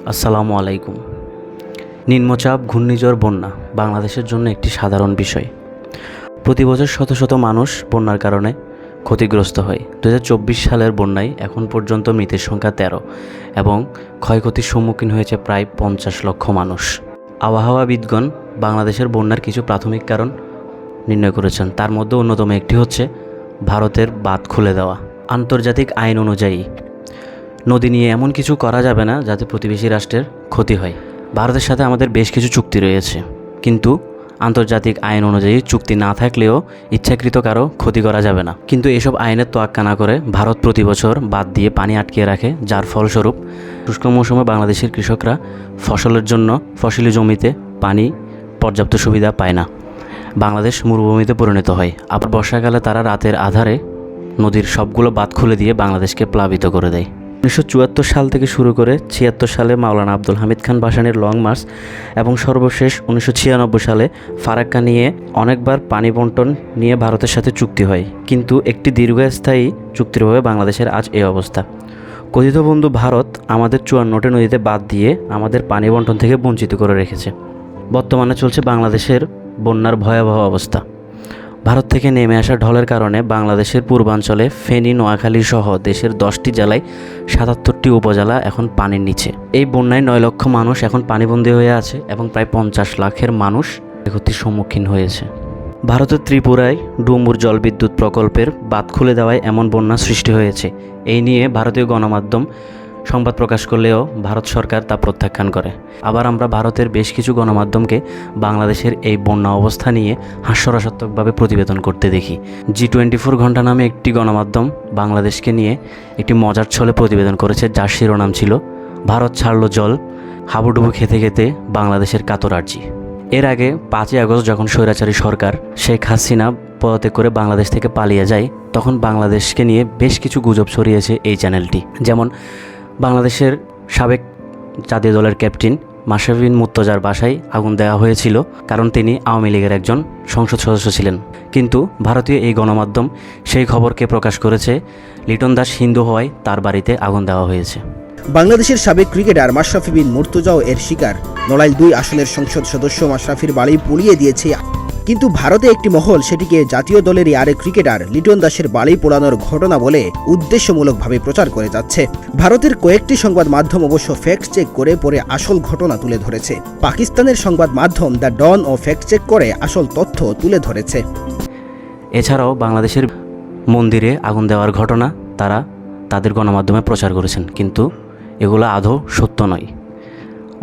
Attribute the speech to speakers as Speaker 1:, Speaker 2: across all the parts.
Speaker 1: আসসালামু আলাইকুম। নিম্নচাপ, ঘূর্ণিঝড়, বন্যা বাংলাদেশের জন্য একটি সাধারণ বিষয়। প্রতি বছর শত শত মানুষ বন্যার কারণে ক্ষতিগ্রস্ত হয়। 2024 সালের বন্যায় এখন পর্যন্ত মৃতের সংখ্যা 13 এবং ক্ষয়ক্ষতির সম্মুখীন হয়েছে প্রায় 50 লক্ষ মানুষ। আবহাওয়াবিদগণ বাংলাদেশের বন্যার কিছু প্রাথমিক কারণ নির্ণয় করেছেন। তার মধ্যে অন্যতম একটি হচ্ছে ভারতের বাঁধ খুলে দেওয়া। আন্তর্জাতিক আইন অনুযায়ী নদী নিয়ে এমন কিছু করা যাবে না যাতে প্রতিবেশী রাষ্ট্রের ক্ষতি হয়। ভারতের সাথে আমাদের বেশ কিছু চুক্তি রয়েছে, কিন্তু আন্তর্জাতিক আইন অনুযায়ী চুক্তি না থাকলেও ইচ্ছাকৃত কারো ক্ষতি করা যাবে না। কিন্তু এসব আইনের তোয়াক্কা না করে ভারত প্রতি বছর বাঁধ দিয়ে পানি আটকিয়ে রাখে, যার ফলস্বরূপ শুষ্ক মৌসুমে বাংলাদেশের কৃষকরা ফসলের জন্য ফসলি জমিতে পানি পর্যাপ্ত সুবিধা পায় না। বাংলাদেশ মরুভূমিতে পরিণত হয়। আবার বর্ষাকালে তারা রাতের আধারে নদীর সবগুলো বাঁধ খুলে দিয়ে বাংলাদেশকে প্লাবিত করে দেয়। 1974 সাল থেকে শুরু করে 76 সালে মাওলানা আব্দুল হামিদ খান ভাসানীর লং মার্চ এবং সর্বশেষ 1996 সালে ফারাক্কা নিয়ে অনেকবার পানি বণ্টন নিয়ে ভারতের সাথে চুক্তি হয়, কিন্তু একটি দীর্ঘস্থায়ী চুক্তির অভাবে বাংলাদেশের আজ এই অবস্থা। কথিত বন্ধু ভারত আমাদের 54টি নদীতে বাঁধ দিয়ে আমাদের পানি বণ্টন থেকে বঞ্চিত করে রেখেছে। বর্তমানে চলছে বাংলাদেশের বন্যার ভয়াবহ অবস্থা। ভারত থেকে নেমে আসা ঢলের কারণে বাংলাদেশের পূর্বাঞ্চলে ফেনী, নোয়াখালী সহ দেশের 10টি জেলায় 77টি উপজেলা এখন পানির নিচে। এই বন্যায় 9 লক্ষ মানুষ এখন পানিবন্দী হয়ে আছে এবং প্রায় 50 লাখের মানুষ ক্ষতির সম্মুখীন হয়েছে। ভারতের ত্রিপুরায় ডুমুর জলবিদ্যুৎ প্রকল্পের বাঁধ খুলে দেওয়ায় এমন বন্যা সৃষ্টি হয়েছে। এই নিয়ে ভারতীয় গণমাধ্যম সংবাদ প্রকাশ করলেও ভারত সরকার তা প্রত্যাখ্যান করে। আবার আমরা ভারতের বেশ কিছু গণমাধ্যমকে বাংলাদেশের এই বন্যা অবস্থা নিয়ে হাস্যরসাত্মকভাবে প্রতিবেদন করতে দেখি। G24 ঘন্টা নামে একটি গণমাধ্যম বাংলাদেশকে নিয়ে একটি মজার ছলে প্রতিবেদন করেছে, যার শিরোনাম ছিল ভারত ছাড়লো জল, হাবুডুবু খেতে খেতে বাংলাদেশের কাতর আর্জি। এর আগে 5ই আগস্ট যখন স্বৈরাচারী সরকার শেখ হাসিনা পদত্যাগ করে বাংলাদেশ থেকে পালিয়ে যায়, তখন বাংলাদেশকে নিয়ে বেশ কিছু গুজব ছড়িয়েছে এই চ্যানেলটি। যেমন বাংলাদেশের সাবেক জাতীয় দলের ক্যাপ্টেন মাশরাফি বিন মুর্তজার বাসায় আগুন দেওয়া হয়েছিল, কারণ তিনি আওয়ামী লীগের একজন সংসদ সদস্য ছিলেন। কিন্তু ভারতীয় এই গণমাধ্যম সেই খবরকে প্রকাশ করেছে লিটন দাস হিন্দু হওয়ায় তার বাড়িতে আগুন দেওয়া হয়েছে।
Speaker 2: বাংলাদেশের সাবেক ক্রিকেটার মাশরাফি বিন মুর্তজাও এর শিকার। নড়াইল 2 আসনের সংসদ সদস্য মাশরাফির বাড়ি পুড়িয়ে দিয়েছে, কিন্তু ভারতে একটি মহল সেটিকে জাতীয় দলেরই আরেক ক্রিকেটার লিটন দাসের বাড়ি পোড়ানোর ঘটনা বলে উদ্দেশ্যমূলকভাবে প্রচার করে যাচ্ছে। ভারতের কয়েকটি সংবাদ মাধ্যম অবশ্য ফ্যাক্ট চেক করে পরে আসল ঘটনা তুলে ধরেছে। পাকিস্তানের সংবাদ মাধ্যম দ্য ডন ও ফ্যাক্ট চেক করে আসল তথ্য তুলে ধরেছে।
Speaker 1: এছাড়াও বাংলাদেশের মন্দিরে আগুন দেওয়ার ঘটনা তারা তাদের গণমাধ্যমে প্রচার করেছেন, কিন্তু এগুলো আদৌ সত্য নয়।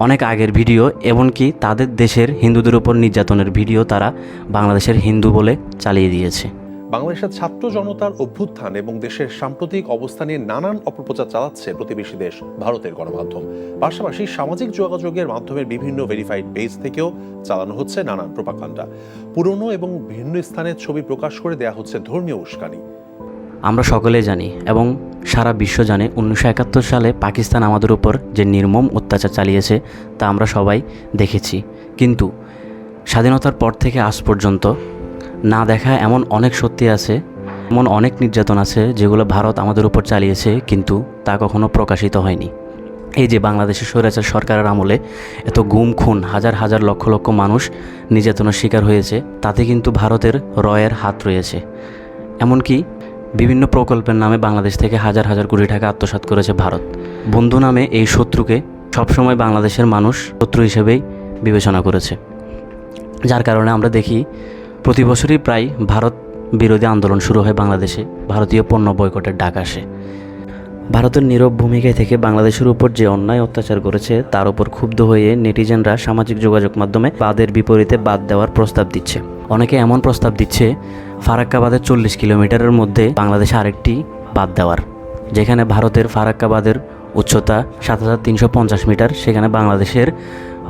Speaker 1: অনেক আগের ভিডিও, এমনকি তাদের দেশের হিন্দুদের উপর নির্যাতনের ভিডিও তারা বাংলাদেশের হিন্দু বলে চালিয়ে দিয়েছে।
Speaker 3: বাংলাদেশের ছাত্র জনতার অভ্যুত্থান এবং দেশের সাম্প্রতিক অবস্থা নিয়ে নানান অপপ্রচার চালাচ্ছে প্রতিবেশী দেশ ভারতের গণমাধ্যম। পাশাপাশি সামাজিক যোগাযোগের মাধ্যমের বিভিন্ন ভেরিফাইড পেজ থেকেও চালানো হচ্ছে নানান প্রোপাগান্ডা। পুরনো এবং ভিন্ন স্থানের ছবি প্রকাশ করে দেয়া হচ্ছে ধর্মীয় উস্কানি।
Speaker 1: আমরা সকলেই জানি এবং সারা বিশ্ব জানে 1971 সালে পাকিস্তান আমাদের উপর যে নির্মম অত্যাচার চালিয়েছে তা আমরা সবাই দেখেছি। কিন্তু স্বাধীনতার পর থেকে আজ পর্যন্ত না দেখা এমন অনেক সত্যি আছে, এমন অনেক নির্যাতন আছে যেগুলো ভারত আমাদের উপর চালিয়েছে, কিন্তু তা কখনো প্রকাশিত হয়নি। এই যে বাংলাদেশের স্বৈরাচার সরকারের আমলে এত গুম খুন, হাজার হাজার লক্ষ লক্ষ মানুষ নির্যাতনের শিকার হয়েছে, তাতে কিন্তু ভারতের রয়ের হাত রয়েছে। এমনকি বিভিন্ন প্রকল্পের নামে বাংলাদেশ থেকে হাজার হাজার কোটি টাকা আত্মসাৎ করেছে ভারত। বন্ধু নামে এই শত্রুকে সবসময় বাংলাদেশের মানুষ শত্রু হিসেবেই বিবেচনা করেছে, যার কারণে আমরা দেখি প্রতি বছরই প্রায় ভারত বিরোধী আন্দোলন শুরু হয় বাংলাদেশে, ভারতীয় পণ্য বয়কটের ডাক আসে। ভারতের নীরব ভূমিকায় থেকে বাংলাদেশের উপর যে অন্যায় অত্যাচার করেছে তার উপর ক্ষুব্ধ হয়ে নেটিজেনরা সামাজিক যোগাযোগ মাধ্যমে বাঁধের বিপরীতে বাঁধ দেওয়ার প্রস্তাব দিচ্ছে। অনেকে এমন প্রস্তাব দিচ্ছে ফারাক্কা বাঁধের 40 কিলোমিটারের মধ্যে বাংলাদেশে আরেকটি বাঁধ দেওয়ার, যেখানে ভারতের ফারাক্কা বাঁধের উচ্চতা 7350 মিটার, সেখানে বাংলাদেশের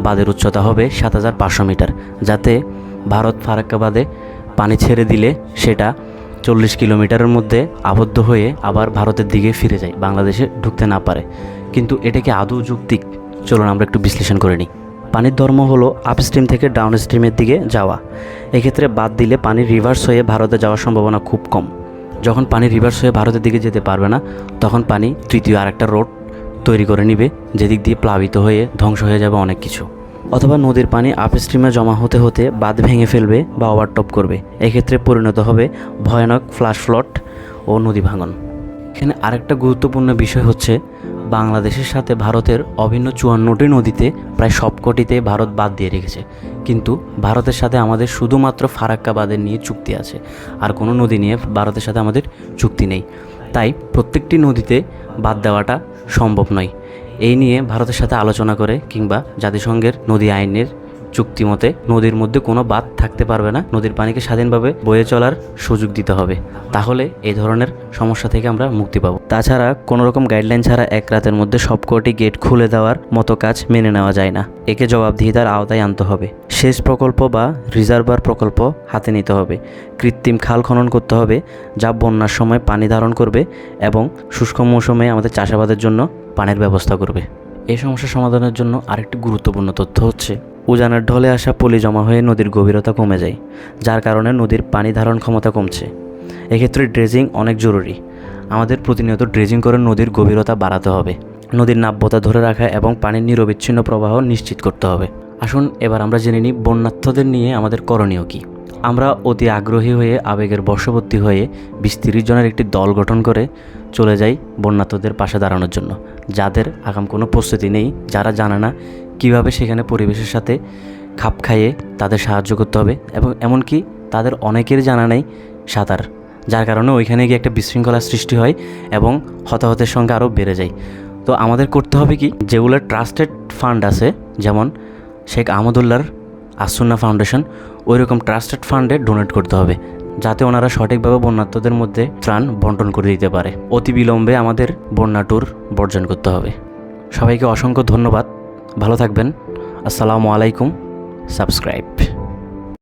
Speaker 1: বাঁধের উচ্চতা হবে 7500 মিটার, যাতে ভারত ফারাক্কা বাঁধে পানি ছেড়ে দিলে সেটা 40 কিলোমিটারের মধ্যে আবদ্ধ হয়ে আবার ভারতের দিকে ফিরে যায়, বাংলাদেশে ঢুকতে না পারে। কিন্তু এটা কি আদৌ যৌক্তিক? চলুন আমরা একটু বিশ্লেষণ করে নিই। পানির ধর্ম হলো আপস্ট্রিম থেকে ডাউন স্ট্রিমের দিকে যাওয়া। এক্ষেত্রে বাদ দিলে পানি রিভার্স হয়ে ভারতে যাওয়ার সম্ভাবনা খুব কম। যখন পানি রিভার্স হয়ে ভারতের দিকে যেতে পারবে না, তখন পানি তৃতীয় আরেকটা রোড তৈরি করে নিবে, যেদিক দিয়ে প্লাবিত হয়ে ধ্বংস হয়ে যাবে অনেক কিছু। অথবা নদীর পানি আপস্ট্রিমে জমা হতে হতে বাঁধ ভেঙে ফেলবে বা ওভারটপ করবে। এক্ষেত্রে পরিণত হবে ভয়ানক ফ্লাশ ফ্লড ও নদী ভাঙন। এখানে আরেকটা গুরুত্বপূর্ণ বিষয় হচ্ছে, বাংলাদেশের সাথে ভারতের অভিন্ন 54টি নদীতে প্রায় সবকটিতে ভারত বাঁধ দিয়ে রেখেছে, কিন্তু ভারতের সাথে আমাদের শুধুমাত্র ফারাক্কা বাঁধের নিয়ে চুক্তি আছে, আর কোনো নদী নিয়ে ভারতের সাথে আমাদের চুক্তি নেই। তাই প্রত্যেকটি নদীতে বাঁধ দেওয়াটা সম্ভব নয়। এই নিয়ে ভারতের সাথে আলোচনা করে কিংবা জাতিসংঘের নদী আইনের চুক্তি মতে নদীর মধ্যে কোনো বাঁধ থাকতে পারবে না, নদীর পানিকে স্বাধীনভাবে বয়ে চলার সুযোগ দিতে হবে। তাহলে এই ধরনের সমস্যা থেকে আমরা মুক্তি পাবো। তাছাড়া কোনো রকম গাইডলাইন ছাড়া এক রাতের মধ্যে সবকটি গেট খুলে দেওয়ার মতো কাজ মেনে নেওয়া যায় না। একে জবাবদিহিতার আওতায় আনতে হবে। সেচ প্রকল্প বা রিজার্ভার প্রকল্প হাতে নিতে হবে। কৃত্রিম খাল খনন করতে হবে, যা বন্যার সময় পানি ধারণ করবে এবং শুষ্ক মৌসুমে আমাদের চাষাবাদের জন্য পানির ব্যবস্থা করবে। এই সমস্যা সমাধানের জন্য আরেকটি গুরুত্বপূর্ণ তথ্য হচ্ছে, উজানের ঢলে আসা পলি জমা হয়ে নদীর গভীরতা কমে যায়, যার কারণে নদীর পানি ধারণ ক্ষমতা কমছে। এক্ষেত্রে ড্রেজিং অনেক জরুরি। আমাদের প্রতিনিয়ত ড্রেজিং করে নদীর গভীরতা বাড়াতে হবে, নদীর নাব্যতা ধরে রাখা এবং পানির নিরবিচ্ছিন্ন প্রবাহ নিশ্চিত করতে হবে। আসুন এবার আমরা জেনে নিই বন্যার্থদের নিয়ে আমাদের করণীয় কী। আমরা অতি আগ্রহী হয়ে আবেগের বশবর্তী হয়ে 20-30 জনের একটি দল গঠন করে চলে যাই বন্যার্থদের পাশে দাঁড়ানোর জন্য, যাদের আগাম কোনো প্রস্তুতি নেই, যারা জানে না কীভাবে সেখানে পরিবেশের সাথে খাপ খাইয়ে তাদের সাহায্য করতে হবে, এবং এমনকি তাদের অনেকের জানা নেই সাঁতার, যার কারণে ওইখানে গিয়ে একটা বিশৃঙ্খলার সৃষ্টি হয় এবং হতাহতের সংখ্যা আরও বেড়ে যায়। তো আমাদের করতে হবে কি, যেগুলো ট্রাস্টেড ফান্ড আছে, যেমন শেখ আহমদুল্লাহর আসুন্না ফাউন্ডেশন, ওই রকম ট্রাস্টেড ফান্ডে ডোনেট করতে হবে, যাতে ওনারা সঠিকভাবে বন্যার্থদের মধ্যে ত্রাণ বন্টন করে দিতে পারে। অতি বিলম্বে আমাদের বন্যা ট্যুর বর্জন করতে হবে। সবাইকে অসংখ্য ধন্যবাদ, ভালো থাকবেন। আসসালামু আলাইকুম। সাবস্ক্রাইব।